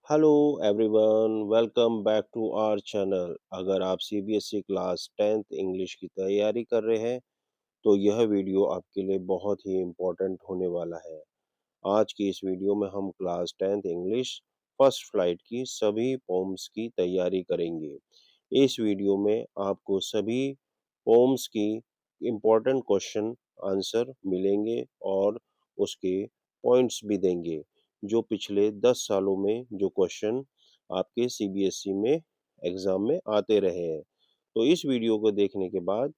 Hello everyone, welcome back to our channel. अगर आप CBSE class 10th English की तैयारी कर रहे हैं तो यह वीडियो आपके लिए बहुत ही इम्पोर्टेंट होने वाला है। आज की इस वीडियो में हम class 10th English first flight की सभी पोम्स की तैयारी करेंगे। इस वीडियो में आपको सभी पोम्स की इम्पोर्टेंट क्वेश्चन आंसर मिलेंगे और उसके पॉइंट्स भी देंगे जो पिछले 10 सालों में जो क्वेश्चन आपके सीबीएसई में एग्जाम में आते रहे हैं। तो इस वीडियो को देखने के बाद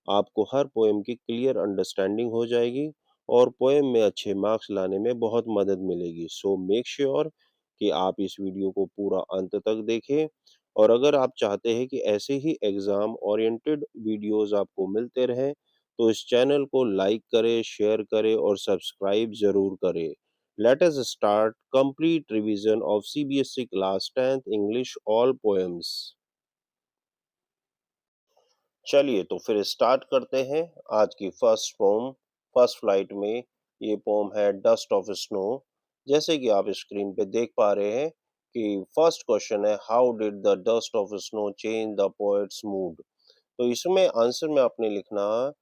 आपको हर पोएम की क्लियर अंडरस्टैंडिंग हो जाएगी और पोएम में अच्छे मार्क्स लाने में बहुत मदद मिलेगी। सो मेक श्योर कि आप इस वीडियो को पूरा अंत तक देखें। और अगर आप चाहते हैं कि ऐसे ही एग्जाम ओरिएंटेड वीडियोस आपको मिलते रहें तो इस चैनल को लाइक करें, शेयर करें और सब्सक्राइब जरूर करें। Let us start complete revision of CBSE class 10th English all poems. चलिए तो फिर स्टार्ट करते हैं आज की फर्स्ट पोम। फर्स्ट फ्लाइट में ये पोम है डस्ट ऑफ स्नो। जैसे कि आप स्क्रीन पे देख पा रहे हैं कि फर्स्ट क्वेश्चन है, how did the dust of snow change the poets mood. तो इसमें आंसर में आपने लिखना,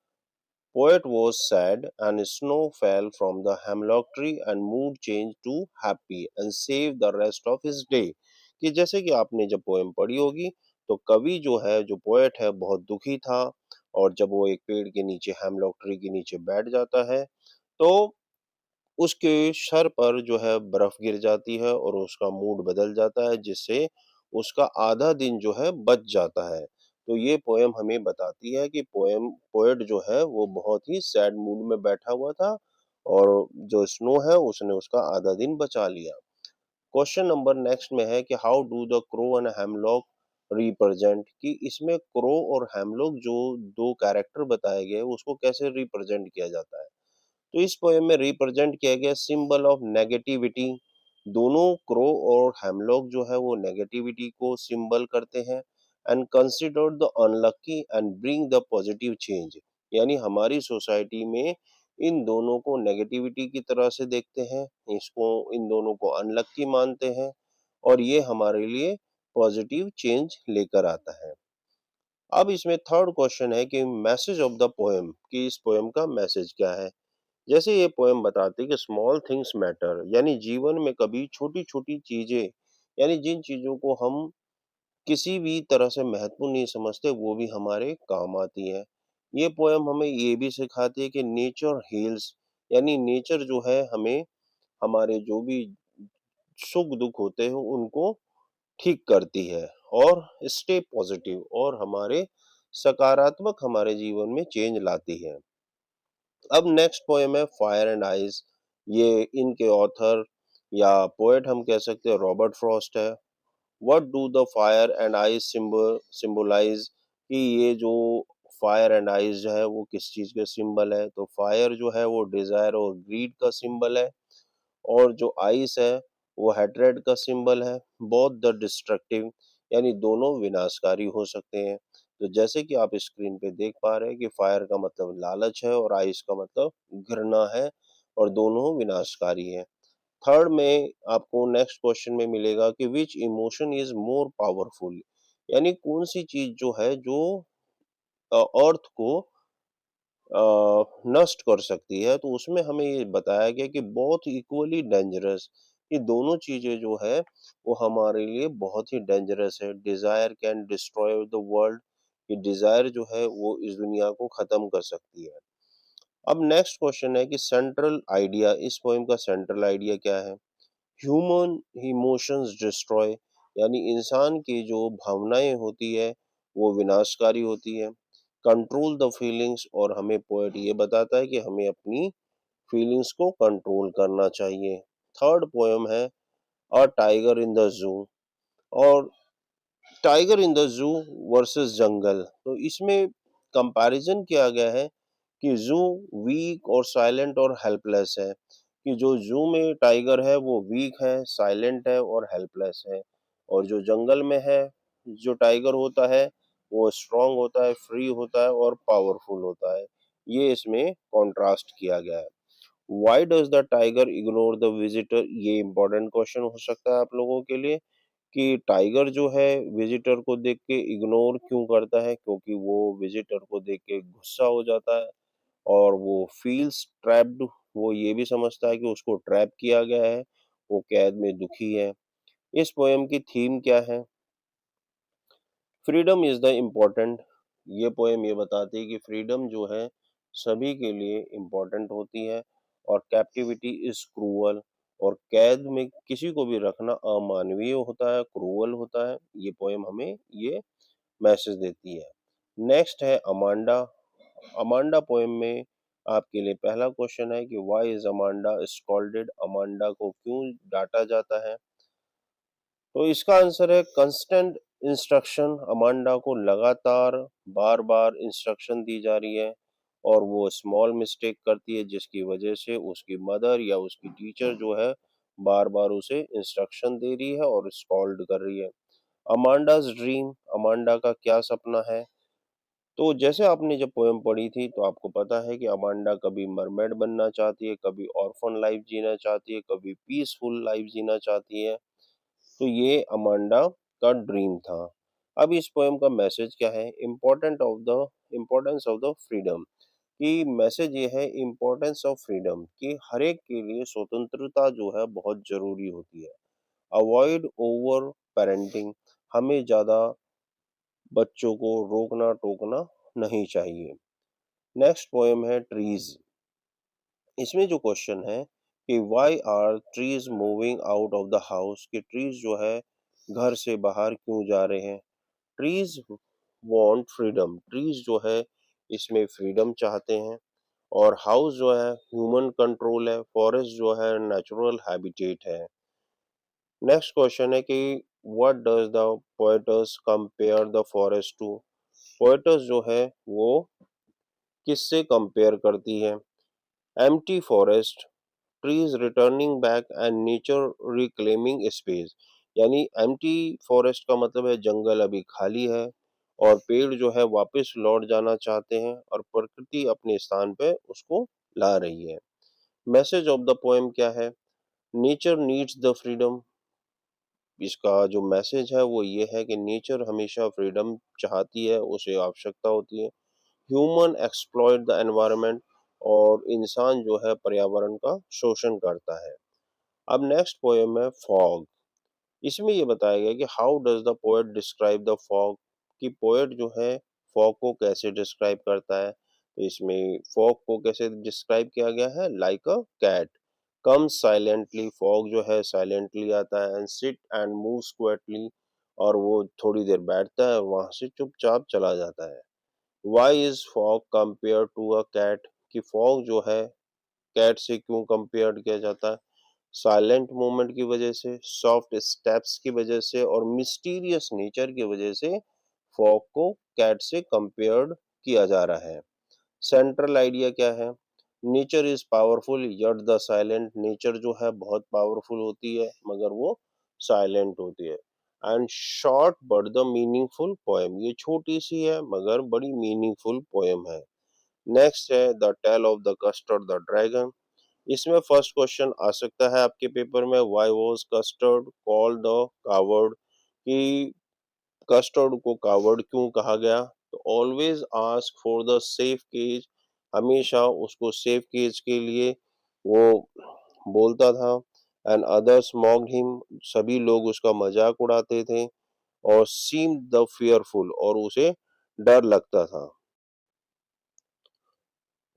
poet was sad and snow fell from the hemlock tree and mood changed to happy and saved the rest of his day। कि जैसे कि आपने जब पोएम पढ़ी होगी तो कवि जो है, जो पोएट है, बहुत दुखी था और जब वो एक पेड़ के नीचे, हेमलॉक ट्री के नीचे बैठ जाता है तो उसके सर पर जो है बर्फ गिर जाती है और उसका मूड बदल जाता है जिससे उसका आधा दिन जो है बच जाता है। तो ये पोएम हमें बताती है कि पोएट जो है वो बहुत ही सैड मूड में बैठा हुआ था और जो स्नो है उसने उसका आधा दिन बचा लिया। क्वेश्चन नंबर नेक्स्ट में है कि how do the crow and hemlock represent, कि इसमें क्रो और हेमलॉक जो दो कैरेक्टर बताए गए उसको कैसे रिप्रेजेंट किया जाता है। तो इस पोएम में रिप्रेजेंट किया गया सिंबल ऑफ नेगेटिविटी। दोनों क्रो और हेमलॉक जो है वो नेगेटिविटी को सिंबल करते हैं। And consider the unlucky and bring the positive change, यानी हमारी सोसाइटी में इन दोनों को नेगेटिविटी की तरह से देखते हैं, इसको इन दोनों को अनलकी मानते हैं और ये हमारे लिए पॉजिटिव चेंज लेकर आता है। अब इसमें थर्ड क्वेश्चन है कि मैसेज ऑफ द पोएम, कि इस पोएम का मैसेज क्या है। जैसे ये पोएम बताती है कि स्मॉल थिंग्स मैटर, यानी जीवन में कभी छोटी छोटी चीजें, यानी जिन चीजों को हम किसी भी तरह से महत्वपूर्ण नहीं समझते वो भी हमारे काम आती है। ये पोएम हमें ये भी सिखाती है कि नेचर हील्स, यानी नेचर जो है हमें हमारे जो भी सुख दुख होते हैं उनको ठीक करती है और स्टे पॉजिटिव और हमारे सकारात्मक हमारे जीवन में चेंज लाती है। अब नेक्स्ट पोएम है फायर एंड आइस। ये इनके ऑथर या पोएट हम कह सकते हैं रॉबर्ट फ्रॉस्ट है। What do the fire and ice symbolise, कि ये जो फायर एंड आइस जो है वो किस चीज के सिंबल है। तो फायर जो है वो डिजायर और ग्रीड का सिंबल है और जो आइस है वो हेट्रेड का सिंबल है। बोथ द डिस्ट्रक्टिव, यानी दोनों विनाशकारी हो सकते हैं। तो जैसे कि आप स्क्रीन पे देख पा रहे हैं कि फायर का मतलब लालच है और आइस का मतलब घृणा है और दोनों विनाशकारी है। थर्ड में आपको नेक्स्ट क्वेश्चन में मिलेगा कि विच इमोशन इज मोर पावरफुल, यानी कौन सी चीज जो है जो अर्थ को नष्ट कर सकती है। तो उसमें हमें ये बताया गया कि बहुत इक्वली डेंजरस, ये दोनों चीजें जो है वो हमारे लिए बहुत ही डेंजरस है। Desire can destroy the world, ये डिजायर जो है वो इस दुनिया को खत्म कर सकती है। अब नेक्स्ट क्वेश्चन है कि सेंट्रल आइडिया, इस पोएम का सेंट्रल आइडिया क्या है। ह्यूमन इमोशंस डिस्ट्रॉय, यानी इंसान की जो भावनाएं होती है वो विनाशकारी होती है। कंट्रोल द फीलिंग्स, और हमें पोएट ये बताता है कि हमें अपनी फीलिंग्स को कंट्रोल करना चाहिए। थर्ड पोएम है a tiger in the zoo, और tiger in the zoo versus jungle. तो इसमें कंपैरिजन किया गया है कि जू वीक और साइलेंट और हेल्पलेस है, कि जो जू में टाइगर है वो वीक है, साइलेंट है और हेल्पलेस है, और जो जंगल में है जो टाइगर होता है वो स्ट्रांग होता है, फ्री होता है और पावरफुल होता है। ये इसमें कॉन्ट्रास्ट किया गया है। Why does the tiger ignore the visitor, ये इंपॉर्टेंट क्वेश्चन हो सकता है आप लोगों के लिए कि टाइगर जो है विजिटर को देख के इग्नोर क्यों करता है, क्योंकि वो विजिटर को देख के गुस्सा हो जाता है और वो फील्स ट्रैप्ड, वो ये भी समझता है कि उसको ट्रैप किया गया है, वो कैद में दुखी है। इस पोएम की थीम क्या है? Freedom is the important. ये पोएम ये बताती है कि फ्रीडम जो है सभी के लिए इम्पोर्टेंट होती है और कैप्टिविटी इज क्रूअल, और कैद में किसी को भी रखना अमानवीय होता है, क्रूअल होता है। ये पोएम हमें ये मैसेज देती है। नेक्स्ट है अमांडा। अमांडा पोएम में आपके लिए पहला क्वेश्चन है कि why is Amanda scolded, Amanda को क्यों डांटा जाता है? तो इसका आंसर है कंस्टेंट इंस्ट्रक्शन। अमांडा को लगातार बार बार इंस्ट्रक्शन दी जा रही है और वो स्मॉल मिस्टेक करती है जिसकी वजह से उसकी मदर या उसकी टीचर जो है बार बार उसे इंस्ट्रक्शन दे रही है और स्कॉल्ड कर रही है। अमांडाज ड्रीम, अमांडा का क्या सपना है? तो जैसे आपने जब पोएम पढ़ी थी तो आपको पता है कि अमांडा कभी मरमेड बनना चाहती है, कभी ऑर्फन लाइफ जीना चाहती है, कभी पीसफुल लाइफ जीना चाहती है। तो ये अमांडा का ड्रीम था। अब इस पोएम का मैसेज क्या है? इम्पोर्टेंस ऑफ द फ्रीडम, कि मैसेज ये है इम्पोर्टेंस ऑफ फ्रीडम, कि हर एक के लिए स्वतंत्रता जो है बहुत जरूरी होती है। अवॉइड ओवर पेरेंटिंग, हमें ज्यादा बच्चों को रोकना टोकना नहीं चाहिए। नेक्स्ट पोएम है ट्रीज। इसमें जो क्वेश्चन है कि why are trees moving out of the house, कि ट्रीज जो है घर से बाहर क्यों जा रहे हैं? ट्रीज वांट फ्रीडम, ट्रीज जो है इसमें फ्रीडम चाहते हैं। और हाउस जो है ह्यूमन कंट्रोल है, फॉरेस्ट जो है नेचुरल हैबिटेट है। नेक्स्ट क्वेश्चन है कि what does the poets compare the forest to, poets जो है वो किससे कंपेयर करती है? Empty forest, trees returning back and nature reclaiming space, यानी एम्प्टी फॉरेस्ट का मतलब है जंगल अभी खाली है और पेड़ जो है वापस लौट जाना चाहते हैं और प्रकृति अपने स्थान पे उसको ला रही है। मैसेज ऑफ द पोएम क्या है? नेचर नीड्स द फ्रीडम, इसका जो मैसेज है वो ये है कि नेचर हमेशा फ्रीडम चाहती है, उसे आवश्यकता होती है। ह्यूमन एक्सप्लॉइट द एनवायरनमेंट, और इंसान जो है पर्यावरण का शोषण करता है। अब नेक्स्ट पोएम है फॉग। इसमें ये बताया गया कि how does the poet describe the fog, कि पोएट जो है फॉग को कैसे डिस्क्राइब करता है? तो इसमें फॉग को कैसे डिस्क्राइब किया गया है? Like a cat come silently, fog जो है साइलेंटली आता है, and sit and moves quietly, और वो थोड़ी देर बैठता है और वहां से चुपचाप चला जाता है। Why is fog compare to a cat, कि फॉग जो है कैट से क्यों कंपेयर किया जाता है? साइलेंट मूवमेंट की वजह से, सॉफ्ट स्टेप्स की वजह से और मिस्टीरियस नेचर की वजह से फॉग को कैट से कंपेयर्ड किया जा रहा है। सेंट्रल आइडिया क्या है? Nature is powerful yet the silent, nature जो है बहुत पावरफुल होती है मगर वो साइलेंट होती है। And short but the meaningful poem, ये छोटी सी है मगर बड़ी मीनिंगफुल पोएम है। नेक्स्ट है the tale of the custard the dragon. इसमें फर्स्ट क्वेश्चन आ सकता है आपके पेपर में, why was custard called the coward, कि कस्टर्ड को कावर्ड क्यों कहा गया? तो always ask for the safe cage, हमेशा उसको सेफ केज के लिए वो बोलता था। एंड अदर्स मॉक्ड हिम, सभी लोग उसका मजाक उड़ाते थे। और सीम द फियरफुल, और उसे डर लगता था।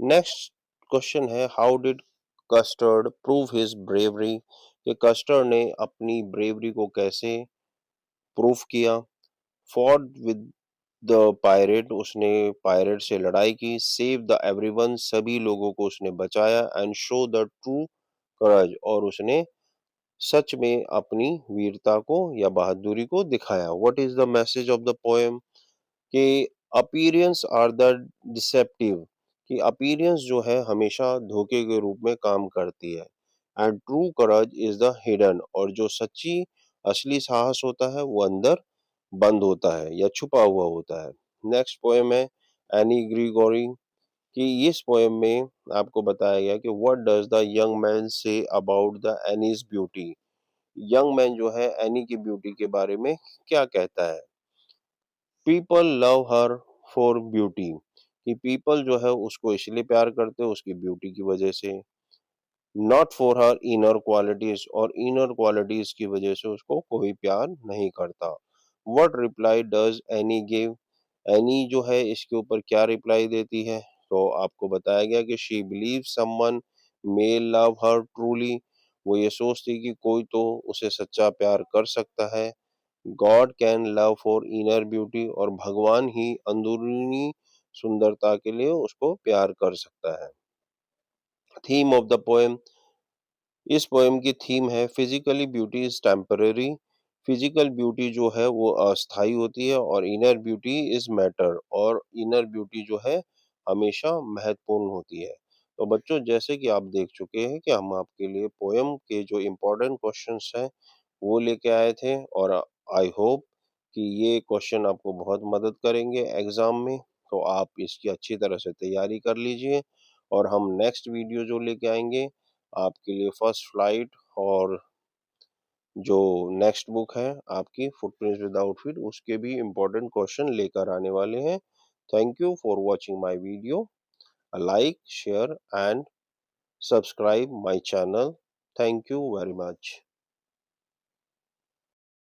नेक्स्ट क्वेश्चन है how did custard prove his bravery, कि कस्टर्ड ने अपनी ब्रेवरी को कैसे प्रूव किया? फॉट विद द पायरेट, उसने पायरेट से लड़ाई की। सेव द एवरीवन, सभी लोगों को उसने बचाया। एंड शो द ट्रू करेज, और उसने सच में अपनी वीरता को या बहादुरी को दिखाया। What is the message of the poem? कि अपीयरेंस आर द डिसेप्टिव, कि अपीयरेंस जो है हमेशा धोखे के रूप में काम करती है। And true courage is the hidden, और जो सच्ची असली साहस होता है वो अंदर बंद होता है या छुपा हुआ होता है। नेक्स्ट पोएम है एनी ग्रीगोरी। कि इस पोएम में आपको बताया गया कि what does the young man say about the Anne's beauty. Young man जो है एनी की ब्यूटी के बारे में क्या कहता है? People love her for beauty, कि पीपल जो है उसको इसलिए प्यार करते हैं उसकी ब्यूटी की वजह से, not for her inner qualities, और इनर क्वालिटीज की वजह से उसको कोई प्यार नहीं करता। What reply does any give, any जो है इसके ऊपर क्या रिप्लाई देती है? तो आपको बताया गया कि she believe someone may love her truly, वो ये सोचती कि कोई तो उसे सच्चा प्यार कर सकता है। God can love for inner beauty, और भगवान ही अंदरूनी सुंदरता के लिए उसको प्यार कर सकता है। थीम ऑफ द पोएम, इस पोएम की थीम है physically beauty is temporary, physical beauty जो है वो अस्थाई होती है, और इनर ब्यूटी इज मैटर, और इनर ब्यूटी जो है हमेशा महत्वपूर्ण होती है। तो बच्चों, जैसे कि आप देख चुके हैं कि हम आपके लिए पोएम के जो इम्पोर्टेंट क्वेश्चंस हैं वो लेके आए थे, और आई होप कि ये क्वेश्चन आपको बहुत मदद करेंगे एग्जाम में। तो आप इसकी अच्छी तरह से तैयारी कर लीजिए, और हम नेक्स्ट वीडियो जो लेके आएंगे आपके लिए फर्स्ट फ्लाइट, और जो नेक्स्ट बुक है आपकी फुटप्रिंट्स विदाउट फीट, उसके भी इम्पोर्टेंट क्वेश्चन लेकर आने वाले हैं। Thank you for watching my video. Like, share and subscribe my channel. Thank you very much.